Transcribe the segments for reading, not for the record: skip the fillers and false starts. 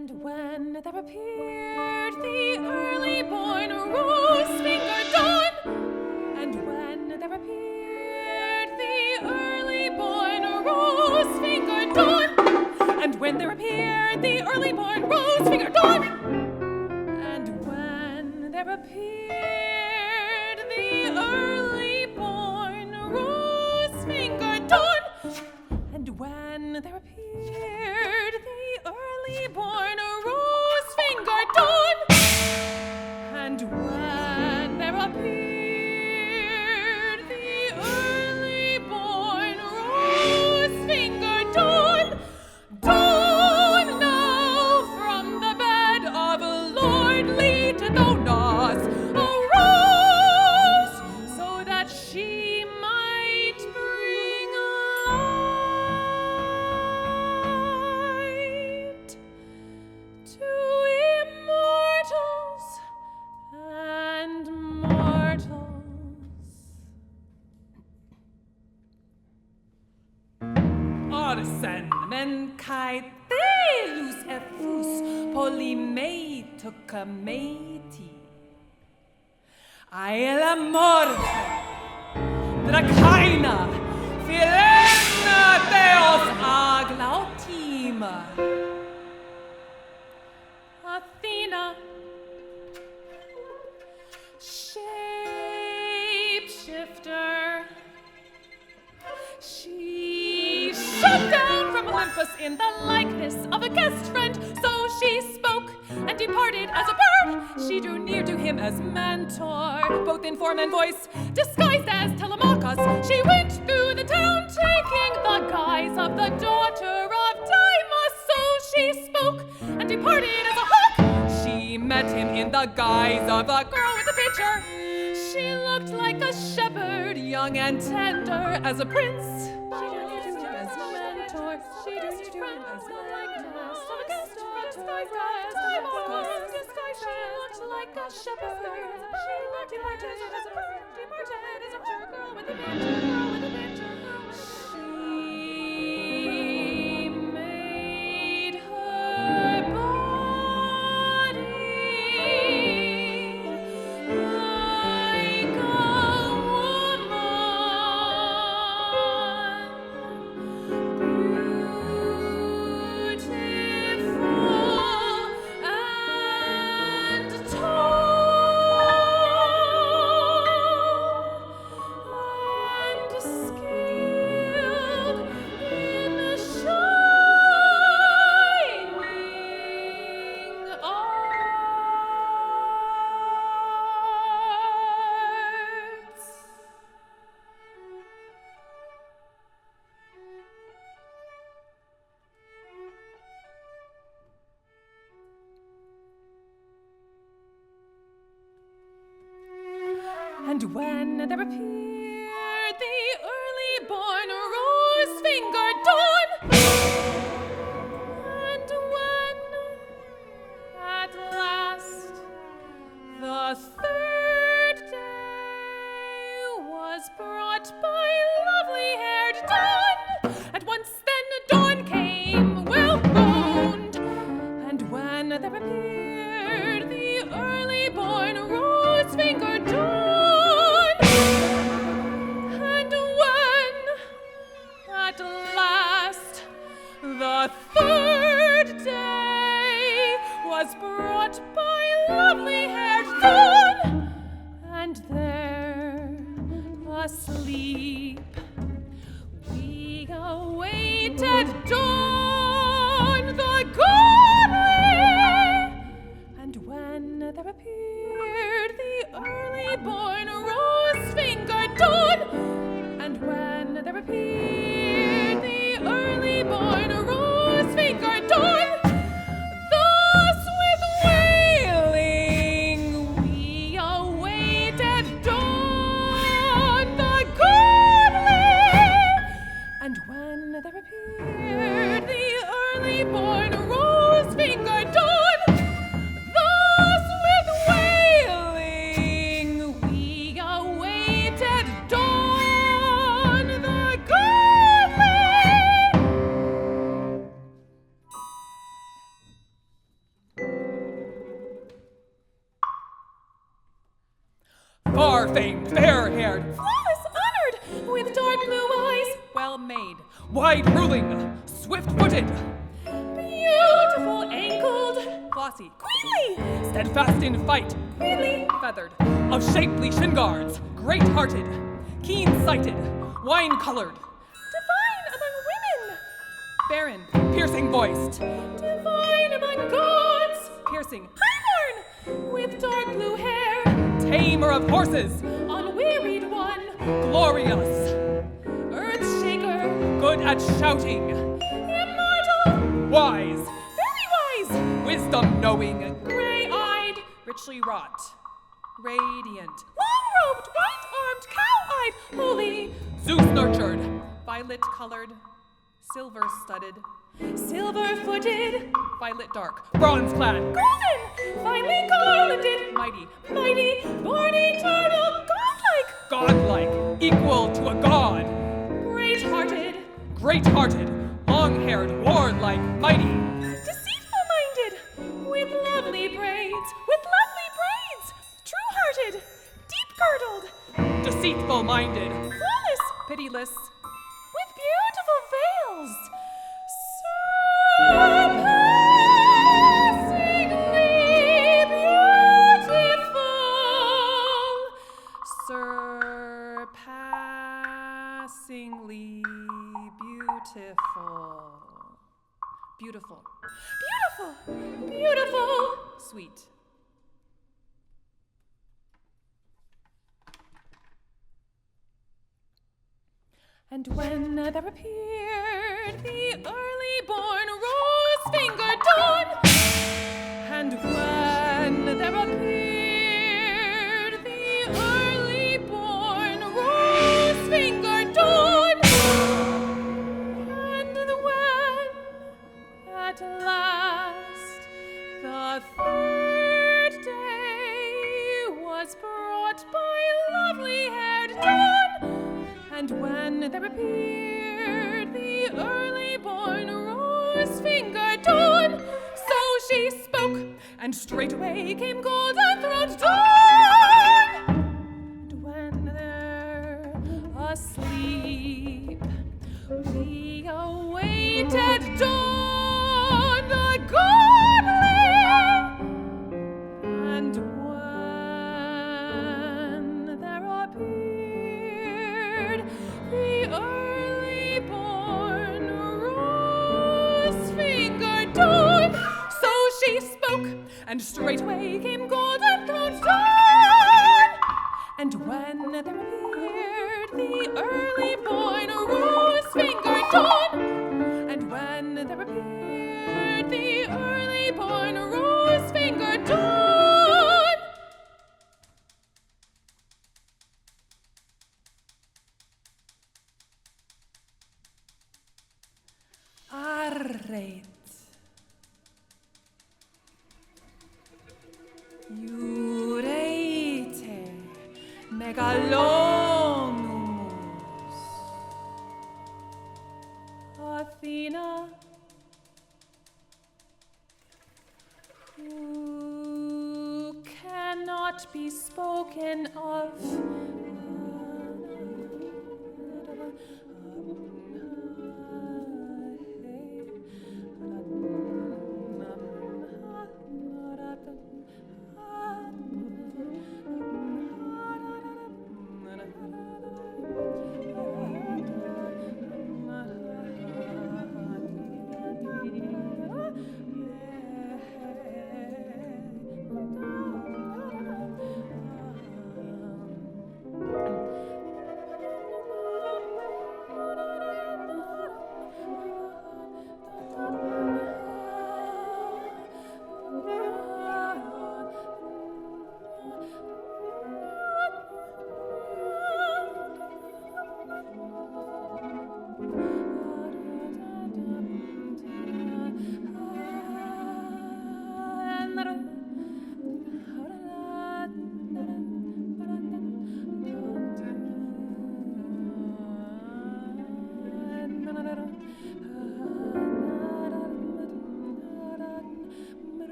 And when there appeared the early-born rose-fingered dawn, and when there appeared the early-born rose-fingered dawn, and when there appeared the early-born rose-fingered dawn, and when there appeared the early-born rose-fingered dawn, and when there appeared the early-born rose-fingered dawn, and when there appeared the early-born rose-fingered dawn, dawn now from the bed of lordly Tithonus arose, so that she might bring light to immortals and mortals. Orsen men kai thelus effus polymetuca meti. Aela morte, dracaina, filena deos aglautima. Athena, shapeshifter, she shot down from Olympus in the likeness of a guest friend. So she spoke and departed as a bird. She drew near to him as mentor, both in form and voice, disguised as Telemachus. She went through the town, taking the guise of the daughter of Deimos. So she spoke and departed as a hawk. She met him in the guise of a girl with a pitcher. She looked like a shepherd, young and tender as a prince. She drew near to him as mentor. She drew near to him as likeness of a guest friend, disguised as Deimos. She looked like a shepherd. She looked departed as a bird, departed as a girl with a pitcher, girl with a pitcher. She made her body like a woman, beautiful and tall, and skilled in shining arts. And when there appeared the early-born rose-fingered dawn, and when at last the third day was brought by lovely-haired dawn, at once then dawn came well-grown, and when there appeared the early-born rose-fingered dawn, and when at last the third day was brought by lovely-haired dawn, and there asleep we awaited dawn the godly, and when there appeared the early-born rose-fingered dawn, and when there appeared the early-born rose-fingered dawn, thus with wailing we awaited dawn the godly, and when there appeared the early-born rose-fingered dawn, thus with wailing we awaited dawn the godly. whirling, swift-footed, beautiful ankled, glossy, queenly, steadfast in fight, queenly, feathered, of shapely shin guards, great-hearted, keen-sighted, wine-colored, divine among women, barren, piercing-voiced, divine among gods, piercing, highborn, with dark blue hair, tamer of horses, unwearied one, glorious, earth-shaker, good at shouting, immortal, wise, very wise, wisdom knowing, gray-eyed, richly wrought, radiant, long-robed, white-armed, cow-eyed, holy, Zeus-nurtured, violet-colored, silver-studded, silver-footed, violet dark, bronze-clad, golden, finely garlanded, mighty, mighty, born eternal, godlike, equal to a god, great-hearted, long-haired, warlike, mighty, deceitful-minded, with lovely braids, true-hearted, deep-girdled, deceitful-minded, flawless, pitiless, with beautiful veils, surpassingly beautiful, sweet. And when there appeared the early-born rose-fingered dawn, and when there appeared the early-born rose-fingered dawn, and when at last the third day was brought by lovely-haired dawn, and when there appeared the early-born rose-fingered dawn, so she spoke, and straightway came golden-throned dawn. And when they're asleep, we awaited dawn, the godly, and when there appeared the early-born rose-fingered dawn, so she spoke, and straightway came golden-throned dawn. And when there appeared the early-born rose-fingered dawn, and when there appeared the early-born rose-fingered dawn, arreit. Iurete megalonumus. Athena, who cannot be spoken of,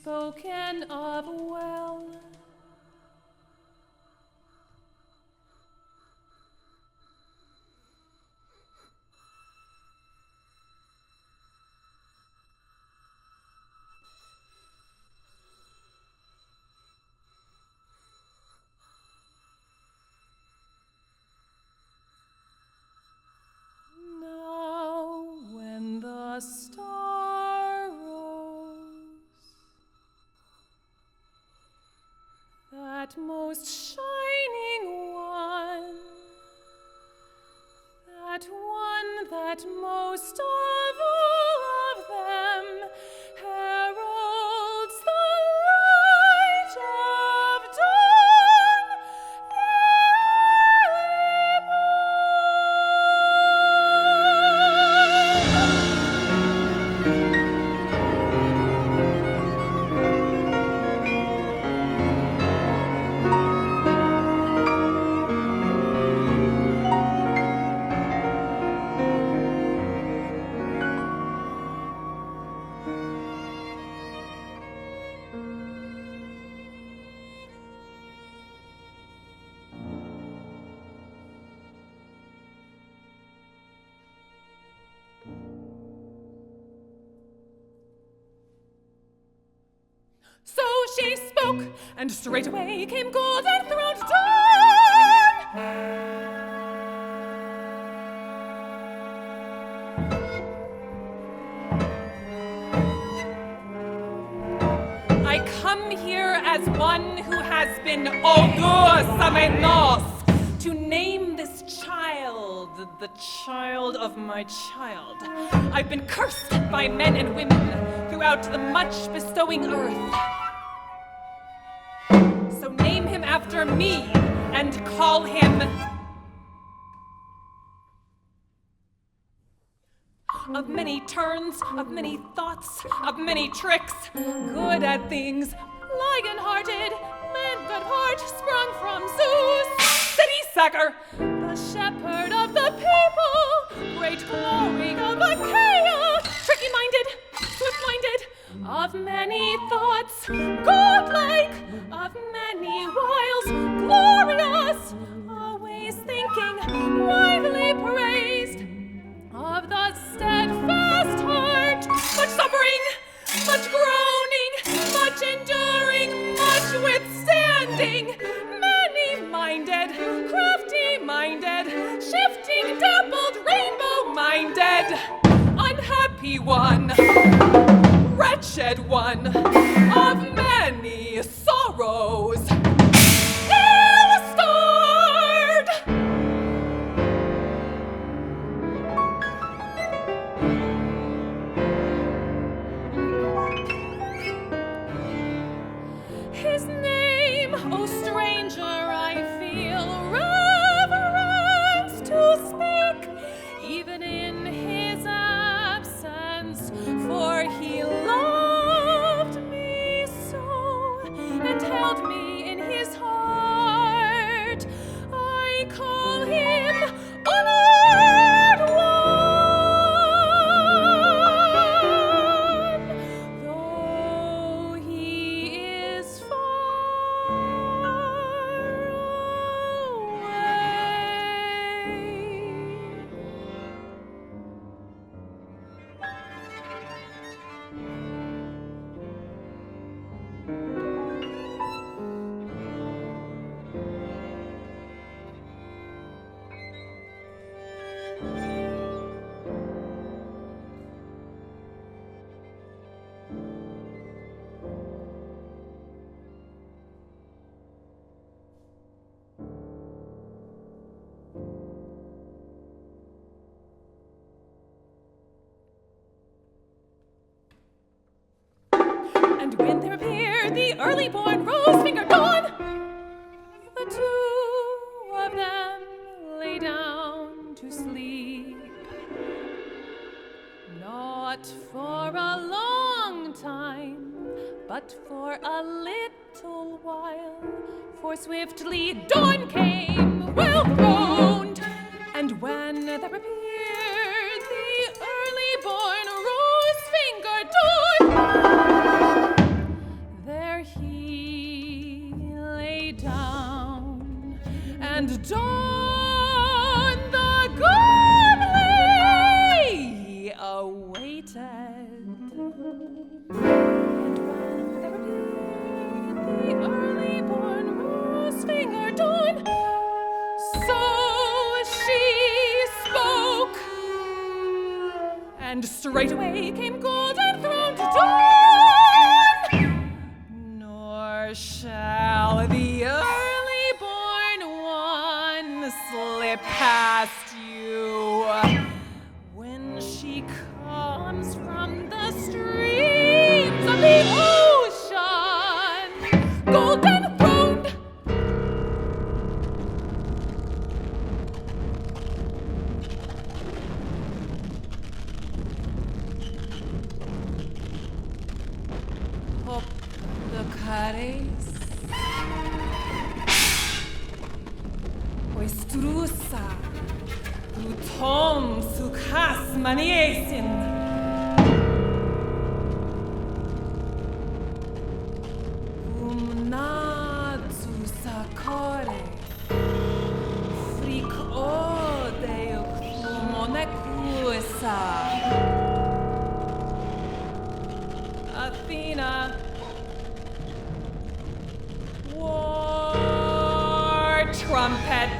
spoken of well. Star rose, that most shining one, that most of all of them heralds the light of dawn, the So she spoke, and straightway came golden-throned dawn. I come here as one who has been au deux semaines to name this child, the child of my child. I've been cursed by men and women throughout the much-bestowing earth. So name him after me and call him of many turns, of many thoughts, of many tricks, good at things, lion-hearted, man of heart, sprung from Zeus, city sacker, the shepherd of the people, great glory of Achaia, tricky-minded, swift-minded, of many thoughts, godlike, of many wiles, glorious, always thinking, widely praised, of the steadfast heart, much suffering, much groaning, much enduring, much withstanding, many-minded, crafty-minded, shifting, dappled, rainbow-minded, unhappy one, wretched one, of many sorrows, ill-starred. His name, O stranger, I feel reverence to speak, even in his absence, for he loved me so, and held me in his heart. I call him Honored One, though he is far And when there appeared the early-born rose-fingered dawn, the two of them lay down to sleep. Not for a long time, but for a little while, for swiftly dawn came, well-throned, and when there appeared the early-born rose-fingered dawn, waited. And when there appeared the early-born rose-fingered dawn, so she spoke, and straightway came golden-throned dawn. Nor shall the early-born one slip past you when she comes from the streams of the ocean, golden-throned. Hop the cares, oistrusa, utom sukas maniesin. Umnatsu sakore, frik ode umonekusa. Athena, war trumpet.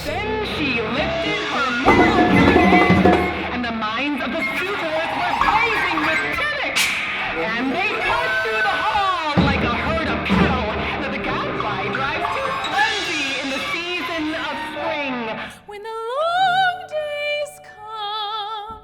Then she lifted her mortal hands, and the minds of the suitors were blazing with panic, and they passed through the hall like a herd of cattle that the gadfly drives to frenzy in the season of spring. When the long days come,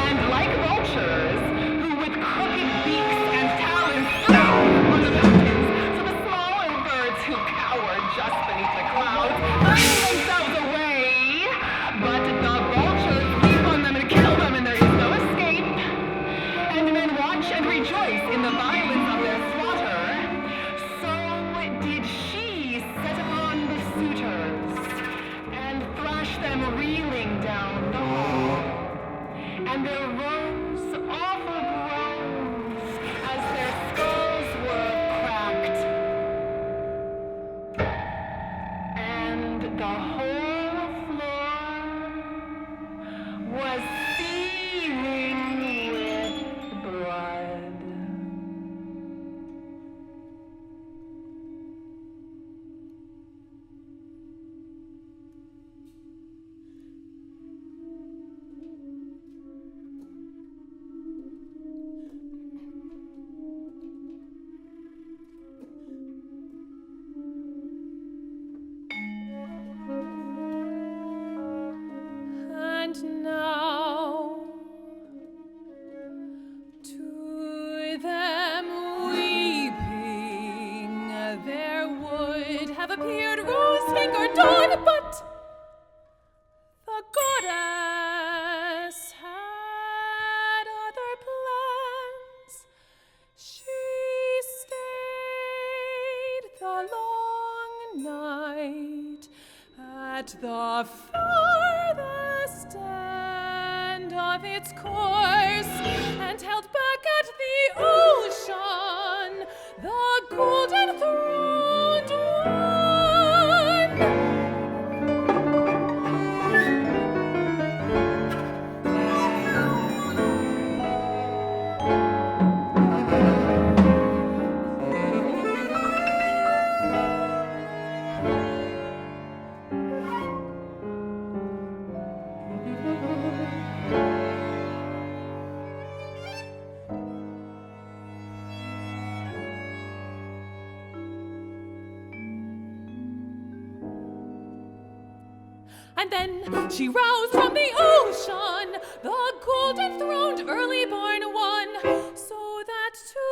And like vultures, who with crooked beaks and talons flew on the mountains, so the smaller birds who cowered just beneath the clouds hide themselves away. But the vultures leap on them and kill them, and there is no escape. And men watch and rejoice in the violence of their slaughter. So did she set upon the suitors, and thrash them reeling down the hall. And there rose awful groans as their skulls were cracked. And the whole floor was seething with blood. and now to them weeping there would have appeared rose-fingered dawn, but the goddess had other plans. She stayed the long night at the farthest end of its course, and held back at the ocean the golden throned one. And then she roused from the ocean the golden-throned early-born one, so that to